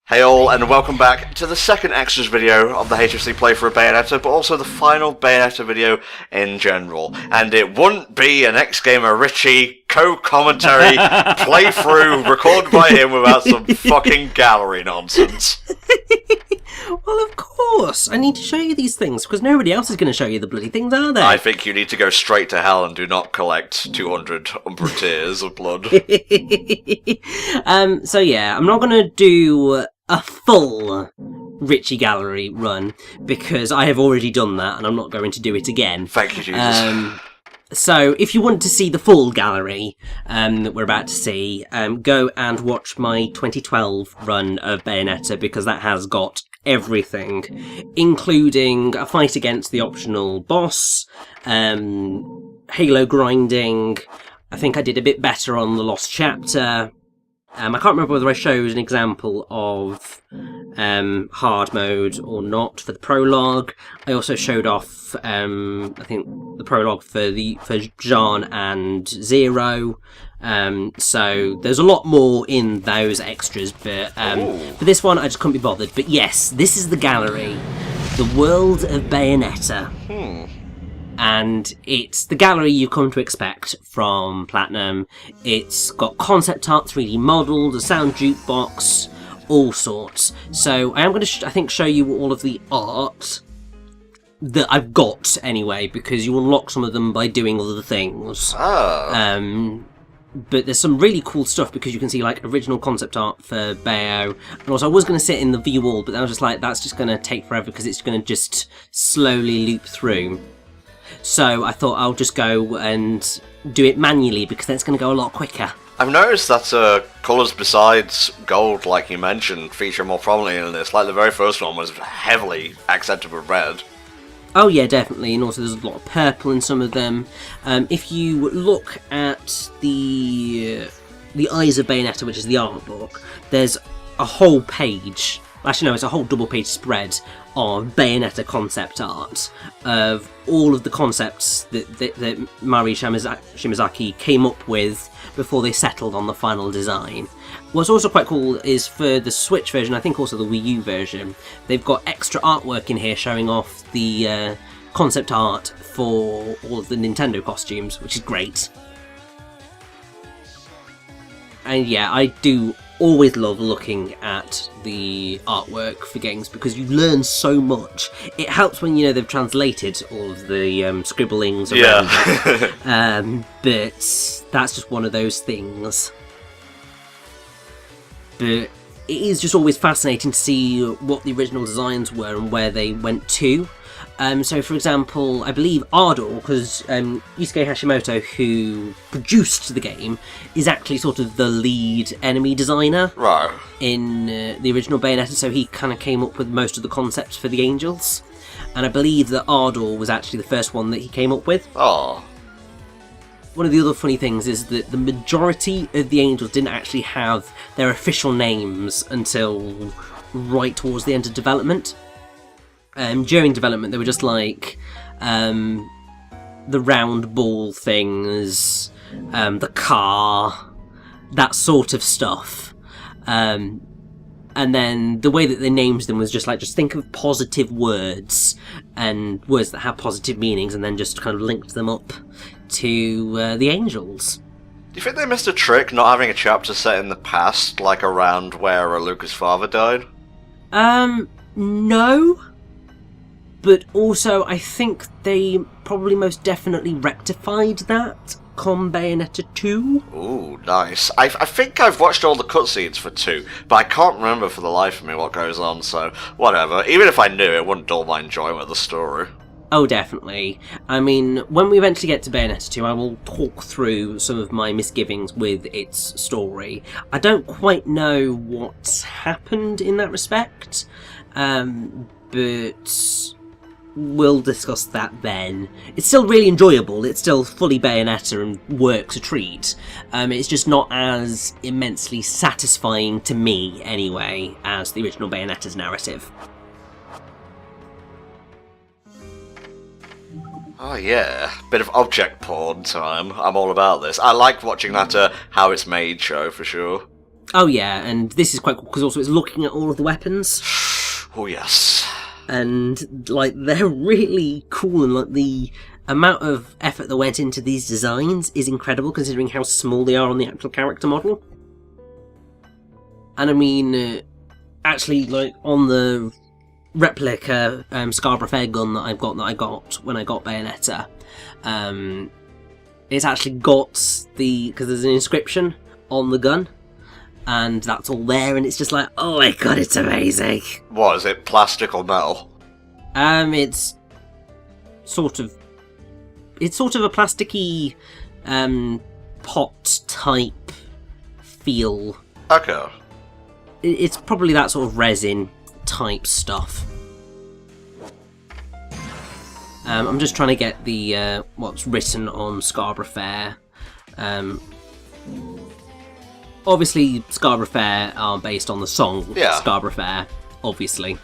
Hey all, and welcome back to the second extras video of the HFC playthrough of Bayonetta, but also the final Bayonetta video in general. And it wouldn't be an X-Gamer Richie co-commentary playthrough recorded by him without some fucking gallery nonsense. Well, of course. I need to show you these things, because nobody else is going to show you the bloody things, are they? I think you need to go straight to hell and do not collect 200 Umbra tears of blood. So yeah, I'm not going to do a full Richie Gallery run, because I have already done that, and I'm not going to do it again. Thank you, Jesus. So, if you want to see the full gallery that we're about to see, go and watch my 2012 run of Bayonetta, because that has got everything, including a fight against the optional boss, Halo grinding. I think I did a bit better on the Lost Chapter. I can't remember whether I showed an example of hard mode or not for the prologue. I also showed off, I think, the prologue for Jean and Zero. So there's a lot more in those extras, but for this one I just couldn't be bothered. But yes, this is the gallery, the world of Bayonetta. And it's the gallery you come to expect from Platinum. It's got concept art, 3D models, a sound jukebox, all sorts. So I am going to, I think, show you all of the art that I've got anyway, because you unlock some of them by doing other things. But there's some really cool stuff, because you can see like original concept art for Bayo. And also I was going to sit in the view wall, but I was just like, that's just going to take forever, because it's going to just slowly loop through. So I thought I'll just go and do it manually, because then it's going to go a lot quicker. I've noticed that colours besides gold, like you mentioned, feature more prominently in this. Like the very first one was heavily accented with red. Oh yeah, definitely, and also there's a lot of purple in some of them. If you look at the Eyes of Bayonetta, which is the art book, there's a whole page. Actually, no, it's a whole double-page spread of Bayonetta concept art of all of the concepts that Mari Shimazaki came up with before they settled on the final design. What's also quite cool is for the Switch version, I think also the Wii U version, they've got extra artwork in here showing off the concept art for all of the Nintendo costumes, which is great. And yeah, I do always love looking at the artwork for games, because you learn so much. It helps when, you know, they've translated all of the scribblings around it. But that's just one of those things. But it is just always fascinating to see what the original designs were and where they went to. So, for example, I believe Ardor, because Yusuke Hashimoto, who produced the game, is actually sort of the lead enemy designer in the original Bayonetta, so he kind of came up with most of the concepts for the angels. And I believe that Ardor was actually the first one that he came up with. Oh. One of the other funny things is that the majority of the angels didn't actually have their official names until right towards the end of development. During development, they were just like the round ball things, the car, that sort of stuff. And then the way that they named them was just like, just think of positive words and words that have positive meanings, and then just kind of linked them up to the angels. Do you think they missed a trick not having a chapter set in the past, like around where Luca's father died? No. But also, I think they probably most definitely rectified that come Bayonetta 2. Ooh, nice. I think I've watched all the cutscenes for 2, but I can't remember for the life of me what goes on, so whatever. Even if I knew, it wouldn't dull my enjoyment of the story. Oh, definitely. I mean, when we eventually get to Bayonetta 2, I will talk through some of my misgivings with its story. I don't quite know what's happened in that respect, but we'll discuss that then. It's still really enjoyable, it's still fully Bayonetta and works a treat. It's just not as immensely satisfying to me, anyway, as the original Bayonetta's narrative. Oh yeah, bit of object porn time. I'm all about this. I like watching that How It's Made show, for sure. Oh yeah, and this is quite cool because also it's looking at all of the weapons. Oh yes. And like they're really cool, and like the amount of effort that went into these designs is incredible considering how small they are on the actual character model. And I mean, actually, like on the replica Scarborough Fair gun that I got when I got Bayonetta, it's actually got because there's an inscription on the gun. And that's all there, and it's just like, oh my god, it's amazing. What, is it plastic or metal? It's sort of a plasticky, pot type feel. Okay. It's probably that sort of resin type stuff. I'm just trying to get the what's written on Scarborough Fair. Obviously, Scarborough Fair are based on the song Scarborough Fair, obviously.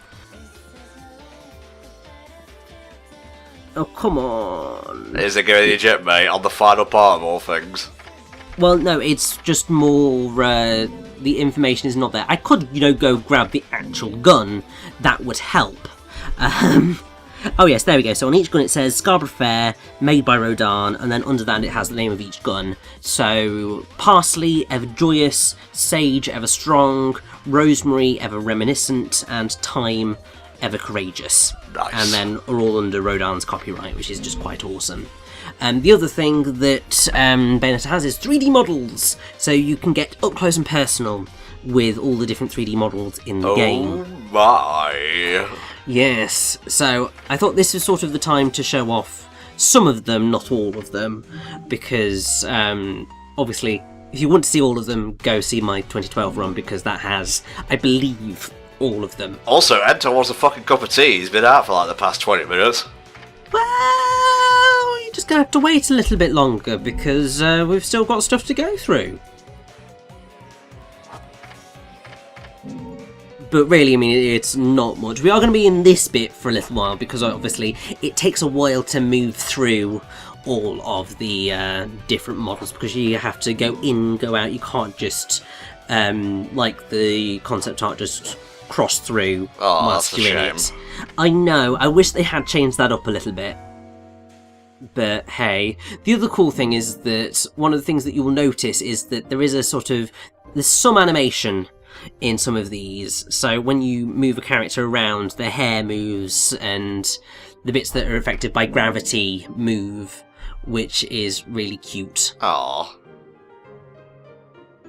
Oh, come on. Is it going to eject, mate, on the final part of all things? Well, no, it's just more, the information is not there. I could, go grab the actual gun. That would help. Oh yes, there we go. So on each gun it says Scarborough Fair, made by Rodan, and then under that it has the name of each gun. So Parsley, ever joyous, Sage, ever strong, Rosemary, ever reminiscent, and Thyme, ever courageous. Nice. And then are all under Rodan's copyright, which is just quite awesome. The other thing that Bayonetta has is 3D models, so you can get up close and personal with all the different 3D models in the game. Oh my! Yes, so I thought this was sort of the time to show off some of them, not all of them, because obviously if you want to see all of them, go see my 2012 run, because that has, I believe, all of them. Also, Enter wants a fucking cup of tea. He's been out for like the past 20 minutes. Well, you're just going to have to wait a little bit longer, because we've still got stuff to go through. But really, I mean, it's not much. We are going to be in this bit for a little while, because obviously it takes a while to move through all of the different models, because you have to go in, go out. You can't just, like the concept art, just cross through whilst you're in it. I know, I wish they had changed that up a little bit. But hey, the other cool thing is that one of the things that you will notice is that there is there's some animation in some of these. So when you move a character around, their hair moves, and the bits that are affected by gravity move, which is really cute. Aww.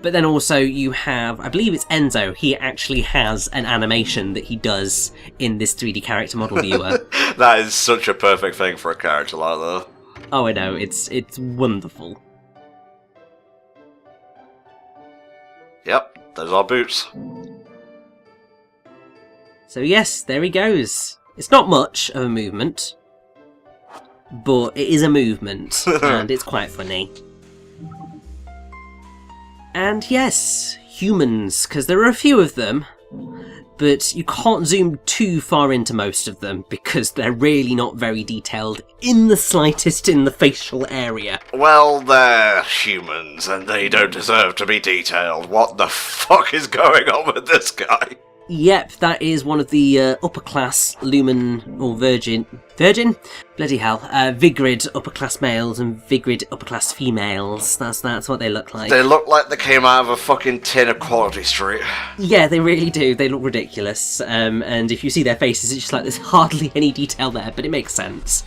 But then also you have, I believe it's Enzo, he actually has an animation that he does in this 3D character model viewer. That is such a perfect thing for a character like that. Oh, I know, it's wonderful. Yep, there's our boots. So yes, there he goes. It's not much of a movement, but it is a movement, and it's quite funny. And yes, humans, because there are a few of them, but you can't zoom too far into most of them, because they're really not very detailed in the slightest in the facial area. Well, they're humans, and they don't deserve to be detailed. What the fuck is going on with this guy? Yep, that is one of the upper class Lumen or Virgin? Bloody hell. Vigrid upper class males and Vigrid upper class females. That's what they look like. They look like they came out of a fucking tin of Quality Street. Yeah, they really do. They look ridiculous. And if you see their faces, it's just like there's hardly any detail there, but it makes sense.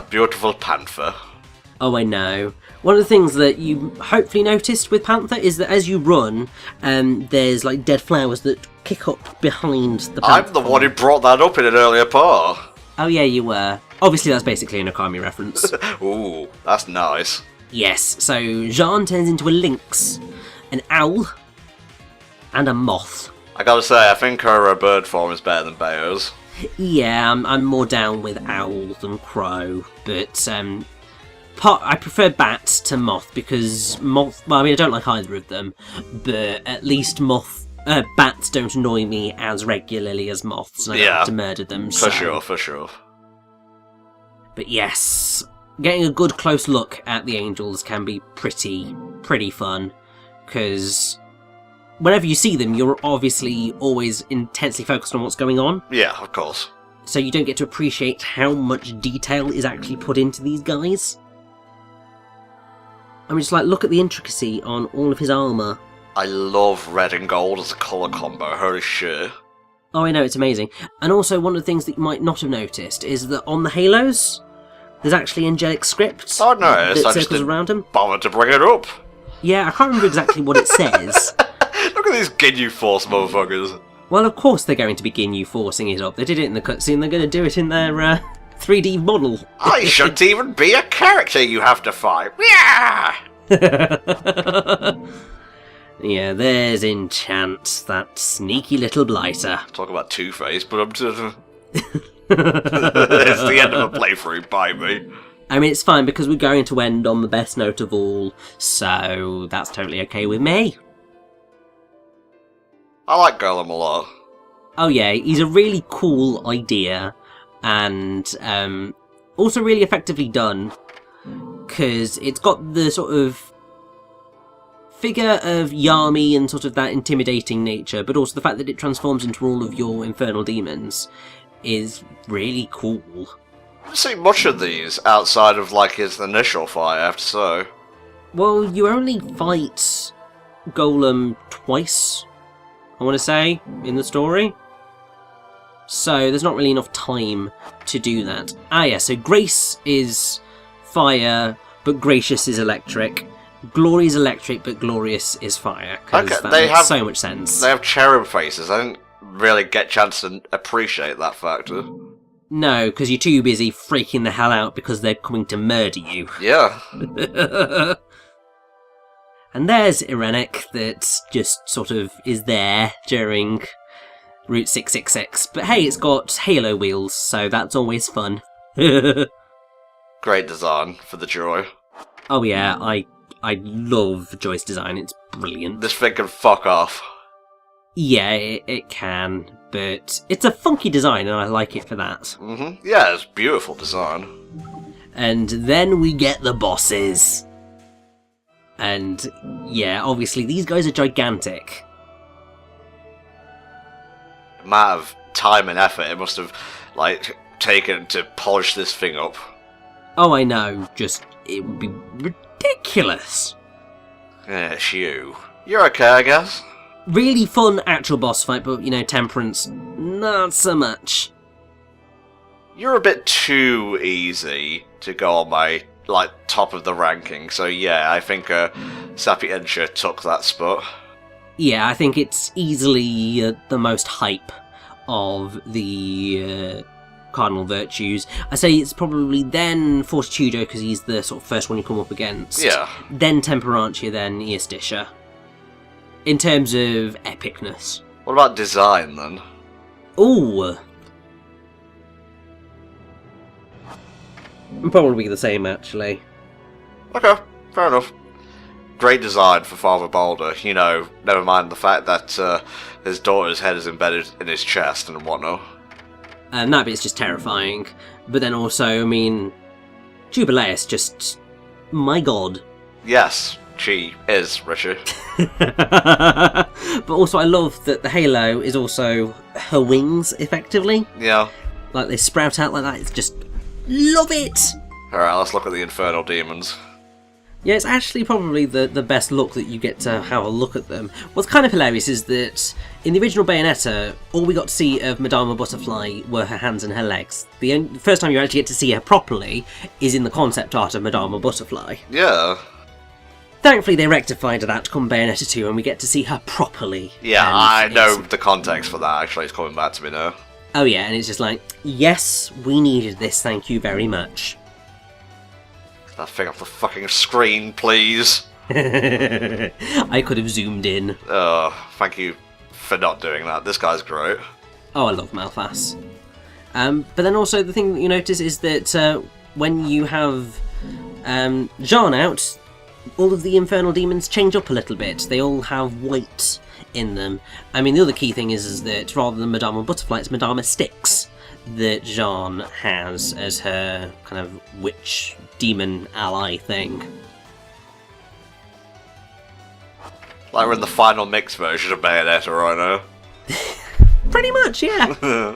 Beautiful panther. Oh, I know. One of the things that you hopefully noticed with Panther is that as you run, there's like dead flowers that kick up behind the Panther. I'm the one who brought that up in an earlier part. Oh yeah, you were. Obviously that's basically an Okami reference. Ooh, that's nice. Yes, so Jean turns into a lynx, an owl, and a moth. I gotta say, I think her bird form is better than Bayo's. Yeah, I'm more down with owl than crow, but I prefer bat to moth, because moth, well, I mean, I don't like either of them, but at least bats don't annoy me as regularly as moths, and I don't have to murder them. For sure. But yes, getting a good close look at the angels can be pretty fun, because whenever you see them, you're obviously always intensely focused on what's going on. Yeah, of course. So you don't get to appreciate how much detail is actually put into these guys. I mean, just like, look at the intricacy on all of his armour. I love red and gold as a colour combo, holy shit. Oh, I know, it's amazing. And also, one of the things that you might not have noticed is that on the halos, there's actually angelic script I noticed, that I just circles didn't around them. bother to bring it up. Yeah, I can't remember exactly what it says. Look at these Ginyu Force motherfuckers. Well, of course they're going to be Ginyu forcing it up. They did it in the cutscene, they're going to do it in their 3D model. I shouldn't even be a character you have to fight. Yeah! Yeah, there's Enchant, that sneaky little blighter. Talk about Two-Face, but I'm just... It's the end of a playthrough, by me. I mean, it's fine because we're going to end on the best note of all, so that's totally okay with me. I like Golem a lot. Oh yeah, he's a really cool idea, and also really effectively done, because it's got the sort of figure of Yami and sort of that intimidating nature, but also the fact that it transforms into all of your infernal demons is really cool. I haven't seen much of these outside of, like, his initial fight, I have to say. Well, you only fight Golem twice, I want to say, in the story. So there's not really enough time to do that. Ah yeah, so Grace is fire, but Gracious is electric. Glory is electric, but Glorious is fire. Because that makes so much sense. They have cherub faces. I didn't really get a chance to appreciate that factor. No, because you're too busy freaking the hell out because they're coming to murder you. Yeah. And there's Irenic that just sort of is there during Route 666. But hey, it's got halo wheels, so that's always fun. Great design for the Joy. Oh yeah, I love Joy's design, it's brilliant. This thing can fuck off. Yeah, it can, but it's a funky design and I like it for that. Mm-hmm. Yeah, it's beautiful design. And then we get the bosses. And yeah, obviously these guys are gigantic. The amount of time and effort it must have, like, taken to polish this thing up. Oh, I know, just, it would be ridiculous. Yeah, it's you. You're okay, I guess. Really fun actual boss fight, but, you know, Temperance, not so much. You're a bit too easy to go on my, like, top of the ranking, so yeah, I think Sapientia took that spot. Yeah, I think it's easily the most hype of the cardinal virtues. I say it's probably then Fortitudo, because he's the sort of first one you come up against. Yeah. Then Temperantia, then Eostitia. In terms of epicness. What about design, then? Ooh. Probably the same, actually. Okay, fair enough. Great design for Father Boulder, you know, never mind the fact that his daughter's head is embedded in his chest and whatnot. That bit's just terrifying. But then also, I mean, Jubileus just... my god. Yes, she is, Richard. But also I love that the halo is also her wings, effectively. Yeah. Like, they sprout out like that, it's just... love it! Alright, let's look at the Infernal Demons. Yeah, it's actually probably the best look that you get to have a look at them. What's kind of hilarious is that in the original Bayonetta, all we got to see of Madama Butterfly were her hands and her legs. The first time you actually get to see her properly is in the concept art of Madama Butterfly. Yeah. Thankfully they rectified that come Bayonetta 2 and we get to see her properly. Yeah, I know the context for that, actually, it's coming back to me now. Oh yeah, and it's just like, yes, we needed this, thank you very much. That thing off the fucking screen, please. I could have zoomed in. Thank you for not doing that. This guy's great. Oh, I love Malphas. But then also the thing that you notice is that when you have Jean out, all of the infernal demons change up a little bit. They all have white in them. I mean, the other key thing is that rather than Madama Butterfly, it's Madama Styx that Jean has as her kind of witch demon ally thing. Like we're in the final mix version of Bayonetta right now. Pretty much, yeah.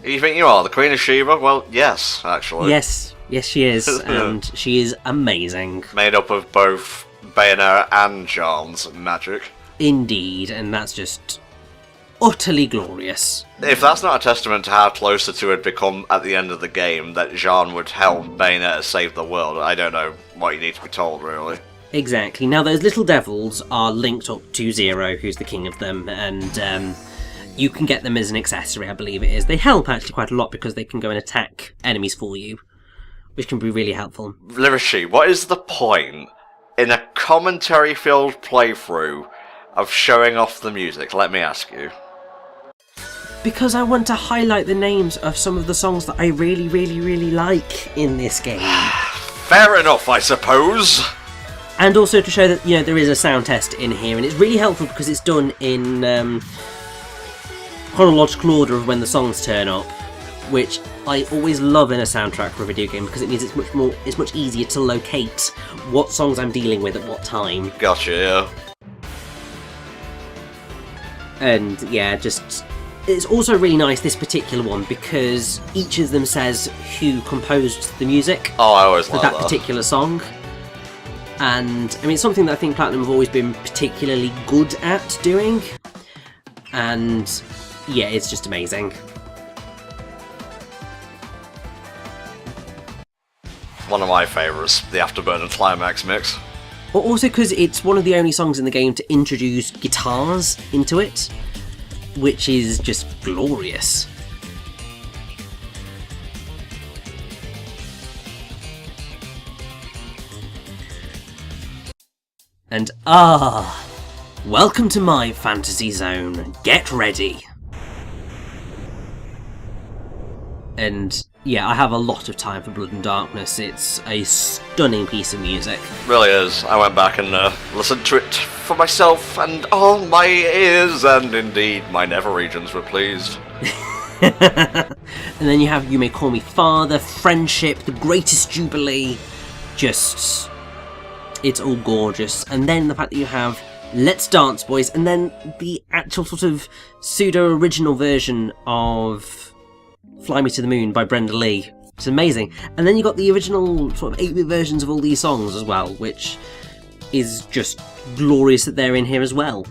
You think you are the Queen of Sheba? Well, yes, actually. Yes, she is, and she is amazing. Made up of both Bayonetta and Jean's magic. Indeed, and that's just utterly glorious. If that's not a testament to how close the two had become at the end of the game, that Jean would help Bayonetta save the world, I don't know what you need to be told, really. Exactly. Now, those little devils are linked up to Zero, who's the king of them, and you can get them as an accessory, I believe it is. They help actually quite a lot because they can go and attack enemies for you, which can be really helpful. Lirishi, what is the point in a commentary-filled playthrough of showing off the music? Let me ask you. Because I want to highlight the names of some of the songs that I really, really, really like in this game. Fair enough, I suppose. And also to show that, you know, there is a sound test in here, and it's really helpful because it's done in chronological order of when the songs turn up, which I always love in a soundtrack for a video game because it means it's much easier to locate what songs I'm dealing with at what time. Gotcha, yeah. And yeah, just it's also really nice, this particular one, because each of them says who composed the music. Oh, I always for like that particular song. And I mean, it's something that I think Platinum have always been particularly good at doing. And yeah, it's just amazing. One of my favourites, the Afterburner Climax mix. But also because it's one of the only songs in the game to introduce guitars into it, which is just glorious. And welcome to my fantasy zone. Get ready. And yeah, I have a lot of time for Blood and Darkness. It's a stunning piece of music. Really is. I went back and listened to it for myself, and all my ears, and indeed my nether regions were pleased. And then you have You May Call Me Father, Friendship, The Greatest Jubilee. Just, it's all gorgeous. And then the fact that you have Let's Dance Boys, and then the actual sort of pseudo-original version of Fly Me to the Moon by Brenda Lee. It's amazing. And then you got the original sort of 8-bit versions of all these songs as well, which is just glorious that they're in here as well.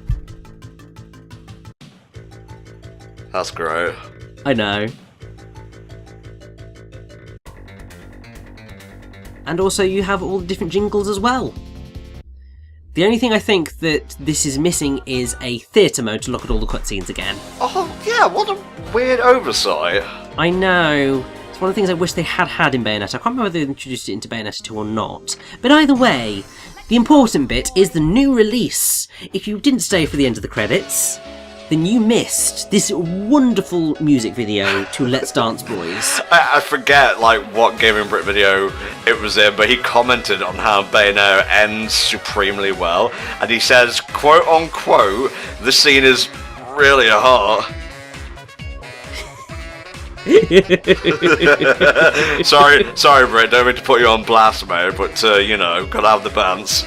That's great. I know. And also you have all the different jingles as well. The only thing I think that this is missing is a theatre mode to look at all the cutscenes again. Oh yeah, what a weird oversight. I know. It's one of the things I wish they had in Bayonetta. I can't remember whether they introduced it into Bayonetta 2 or not. But either way, the important bit is the new release. If you didn't stay for the end of the credits, then you missed this wonderful music video to Let's Dance Boys. I forget like what Gaming Brit video it was in, but he commented on how Bayonetta ends supremely well, and he says, quote unquote, the scene is really hot. sorry, Brit, don't mean to put you on blast mode, but you know, gotta have the bands.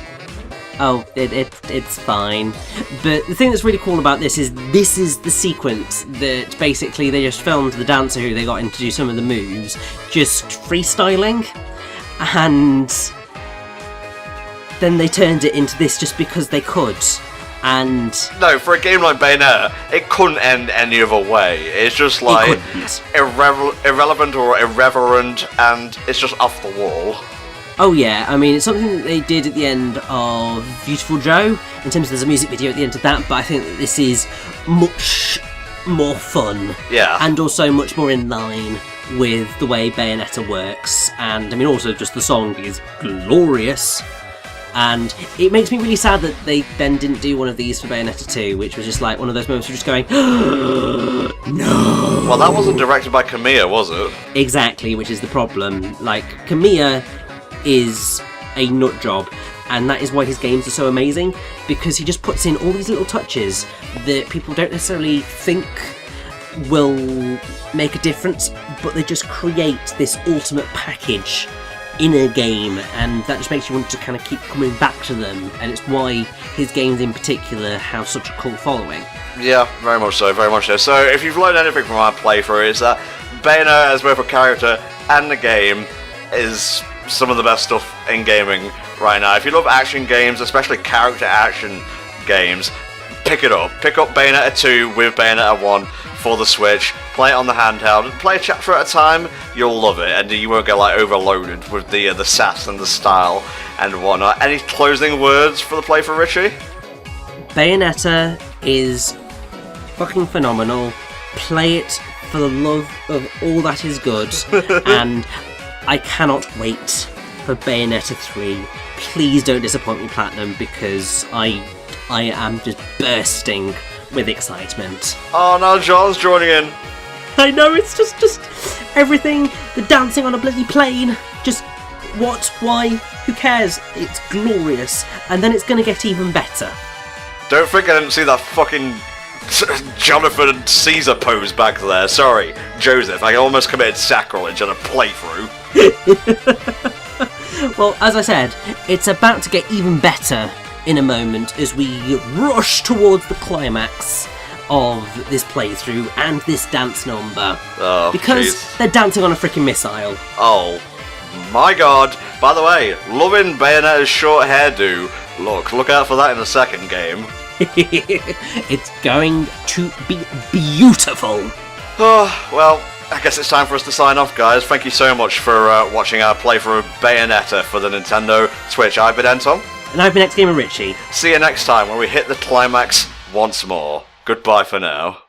Oh, it's fine. But the thing that's really cool about this is the sequence that basically they just filmed the dancer who they got in to do some of the moves, just freestyling, and then they turned it into this just because they could. And no, for a game like Bayonetta, it couldn't end any other way. It's just like irrelevant or irreverent, and it's just off the wall. Oh yeah, I mean, it's something that they did at the end of Beautiful Joe, in terms of there's a music video at the end of that, but I think that this is much more fun. Yeah. And also much more in line with the way Bayonetta works, and I mean also just the song is glorious, and it makes me really sad that they then didn't do one of these for Bayonetta 2, which was just like one of those moments of just going, no! Well, that wasn't directed by Kamiya, was it? Exactly, which is the problem. Like, Kamiya is a nut job, and that is why his games are so amazing, because he just puts in all these little touches that people don't necessarily think will make a difference, but they just create this ultimate package in a game, and that just makes you want to kind of keep coming back to them, and it's why his games in particular have such a cult following. Yeah, very much so, very much so. So if you've learned anything from our playthrough, it's that Bayonetta as both a character and the game is some of the best stuff in gaming right now. If you love action games, especially character action games, pick it up. Pick up Bayonetta 2 with Bayonetta 1 for the Switch, play it on the handheld, play a chapter at a time, you'll love it, and you won't get like overloaded with the sass and the style and whatnot. Any closing words for the playthrough, Richie? Bayonetta is fucking phenomenal. Play it for the love of all that is good, and I cannot wait for Bayonetta 3. Please don't disappoint me, Platinum, because I am just bursting with excitement. Oh, now John's joining in. I know, it's just everything, the dancing on a bloody plane, just what, why, who cares? It's glorious, and then it's gonna get even better. Don't think I didn't see that fucking Jonathan and Caesar pose back there. Sorry, Joseph, I almost committed sacrilege on a playthrough. Well, as I said, it's about to get even better in a moment as we rush towards the climax of this playthrough and this dance number. Oh, because geez. They're dancing on a freaking missile. Oh, my god. By the way, loving Bayonetta's short hairdo. Look out for that in the second game. It's going to be beautiful. Oh, well, I guess it's time for us to sign off, guys. Thank you so much for watching our playthrough of Bayonetta for the Nintendo Switch. I've been Entom. And I've been X Gamer Richie. See you next time when we hit the climax once more. Goodbye for now.